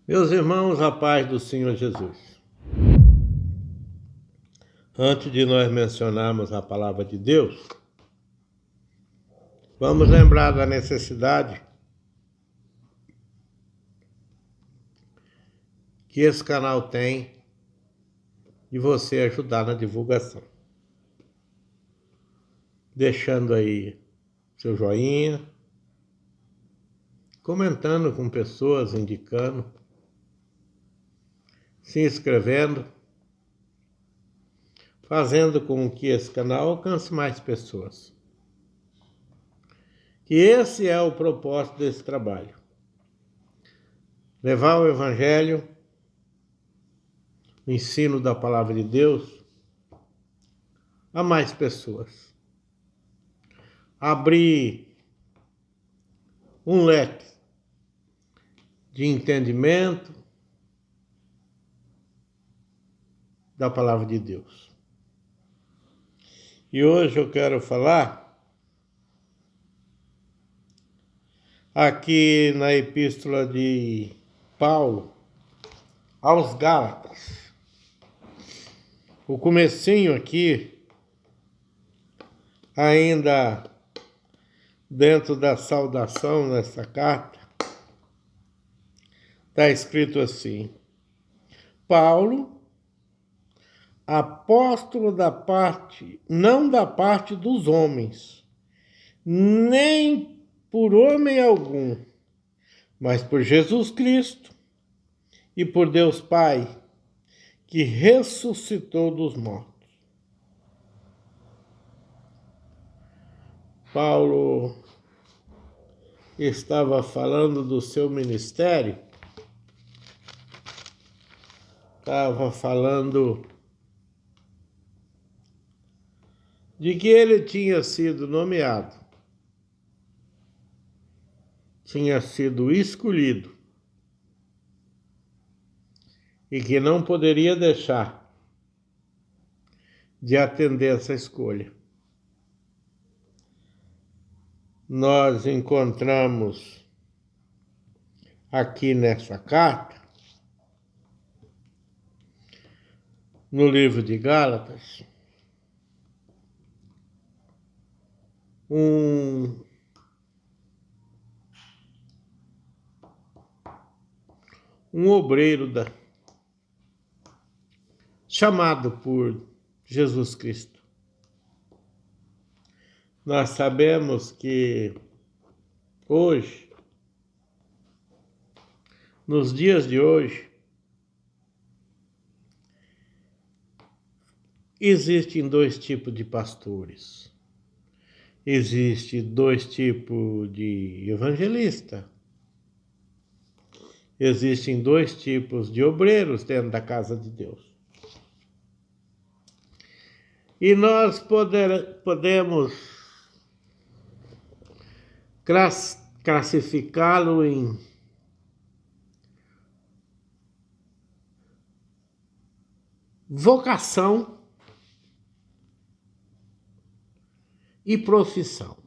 Meus irmãos, a paz do Senhor Jesus. Antes de nós mencionarmos a palavra de Deus, vamos lembrar da necessidade que esse canal tem de você ajudar na divulgação. Deixando aí seu joinha, comentando com pessoas, indicando, se inscrevendo, fazendo com que esse canal alcance mais pessoas. Que esse é o propósito desse trabalho. Levar o Evangelho, o ensino da Palavra de Deus, a mais pessoas. Abrir um leque de entendimento da Palavra de Deus. E hoje eu quero falar aqui na Epístola de Paulo aos Gálatas. O comecinho aqui, ainda dentro da saudação nessa carta, está escrito assim: Paulo, apóstolo da parte, não da parte dos homens, nem por homem algum, mas por Jesus Cristo e por Deus Pai, que ressuscitou dos mortos. Paulo estava falando do seu ministério, estava falando de que ele tinha sido nomeado, tinha sido escolhido e que não poderia deixar de atender essa escolha. Nós encontramos aqui nessa carta, no livro de Gálatas, um obreiro chamado por Jesus Cristo. Nós sabemos que hoje, nos dias de hoje, existem dois tipos de pastores. Existem dois tipos de evangelista. Existem dois tipos de obreiros dentro da casa de Deus. E nós podemos classificá-lo em vocação e profissão.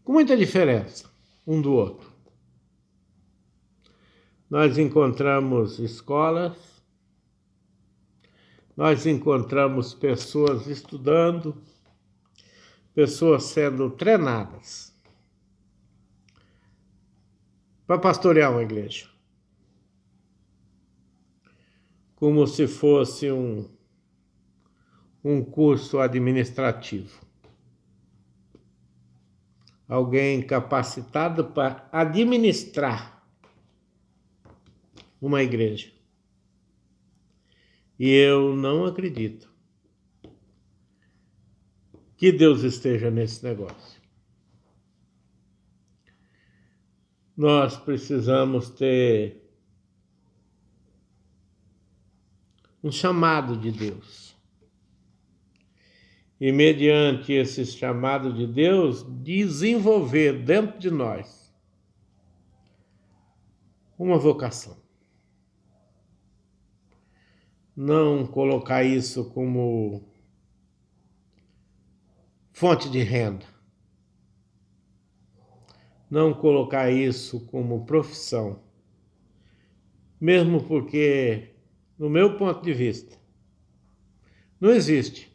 Com muita diferença um do outro. Nós encontramos escolas, nós encontramos pessoas estudando, pessoas sendo treinadas para pastorear uma igreja, como se fosse um curso administrativo. Alguém capacitado para administrar uma igreja. E eu não acredito que Deus esteja nesse negócio. Nós precisamos ter um chamado de Deus. e, mediante esse chamado de Deus, desenvolver dentro de nós uma vocação. Não colocar isso como fonte de renda. Não colocar isso como profissão. Mesmo porque, no meu ponto de vista, não existe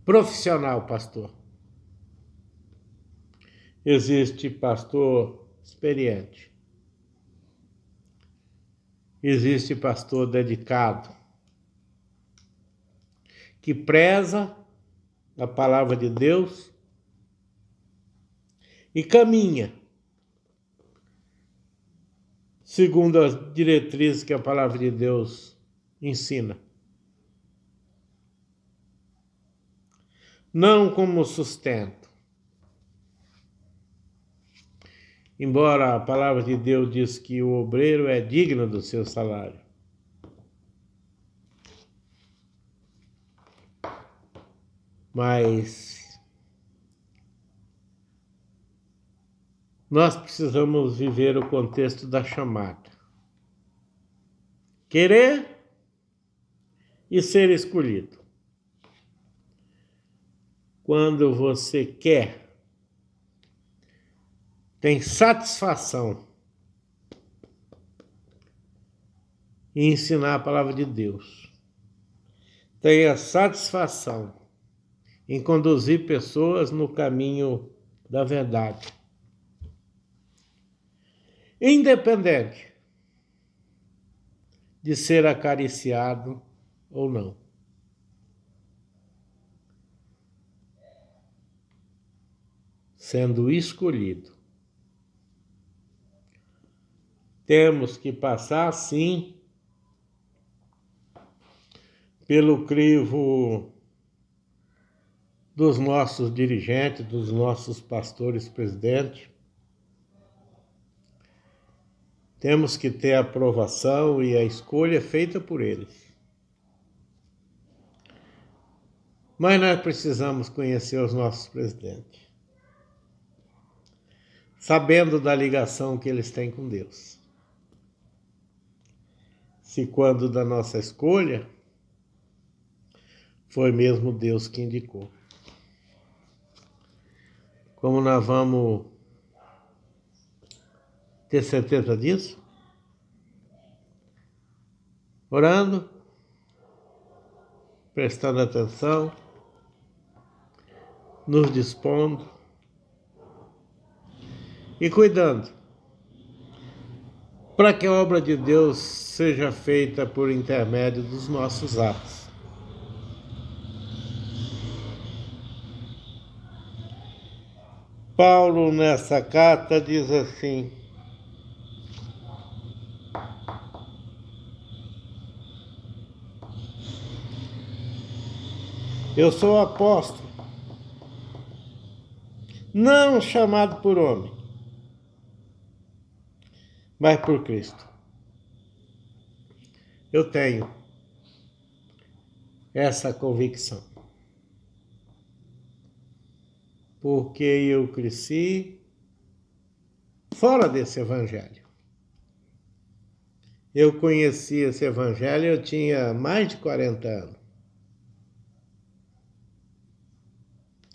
profissional pastor. Existe pastor experiente. Existe pastor dedicado, que preza a palavra de Deus e caminha segundo as diretrizes que a palavra de Deus ensina. Não como sustento. Embora a palavra de Deus diz que o obreiro é digno do seu salário. Mas nós precisamos viver o contexto da chamada. Querer e ser escolhido. Quando você quer, tem satisfação em ensinar a palavra de Deus. Tem a satisfação em conduzir pessoas no caminho da verdade. Independente de ser acariciado ou não. Sendo escolhido. Temos que passar, sim, pelo crivo dos nossos dirigentes, dos nossos pastores presidentes. Temos que ter a aprovação e a escolha feita por eles. Mas nós precisamos conhecer os nossos presidentes, sabendo da ligação que eles têm com Deus. Se quando da nossa escolha, foi mesmo Deus que indicou. Como nós vamos ter certeza disso? Orando, prestando atenção, nos dispondo e cuidando para que a obra de Deus seja feita por intermédio dos nossos atos. Paulo, nessa carta, diz assim: eu sou apóstolo, não chamado por homem, mas por Cristo. Eu tenho essa convicção. Porque eu cresci fora desse evangelho. Eu conheci esse evangelho, eu tinha mais de 40 anos.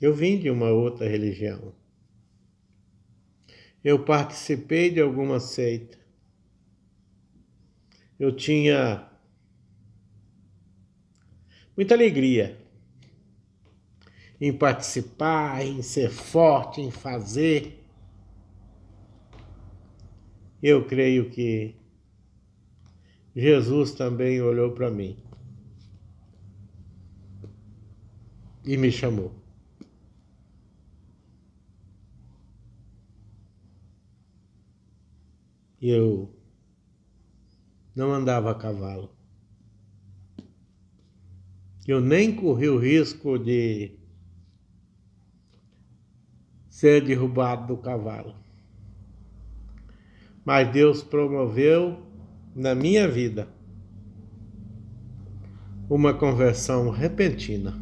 Eu vim de uma outra religião. Eu participei de alguma seita. Eu tinha muita alegria em participar, em ser forte, em fazer. Eu creio que Jesus também olhou para mim e me chamou. Eu não andava a cavalo. Eu nem corri o risco de ser derrubado do cavalo. Mas Deus promoveu na minha vida uma conversão repentina.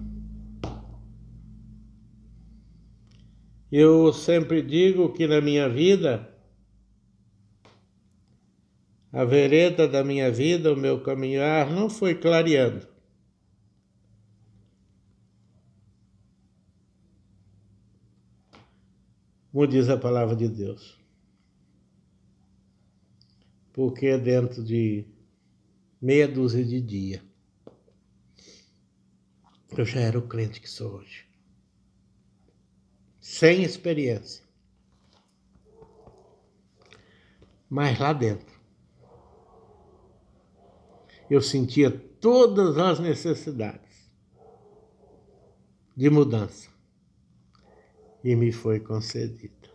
Eu sempre digo que na minha vida, a vereda da minha vida, o meu caminhar, não foi clareando. Como diz a palavra de Deus. Porque dentro de meia dúzia de dias, eu já era o crente que sou hoje. Sem experiência. Mas lá dentro, eu sentia todas as necessidades de mudança. E me foi concedida.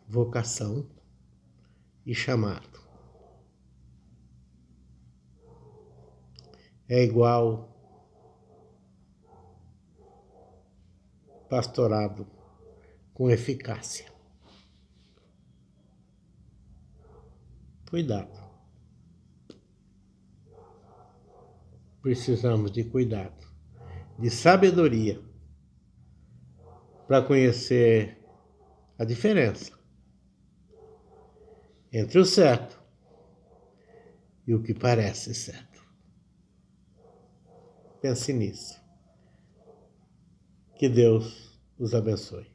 Vocação e chamado. É igual pastorado com eficácia. Cuidado. Precisamos de cuidado, de sabedoria, para conhecer a diferença entre o certo e o que parece certo. Pense nisso. Que Deus os abençoe.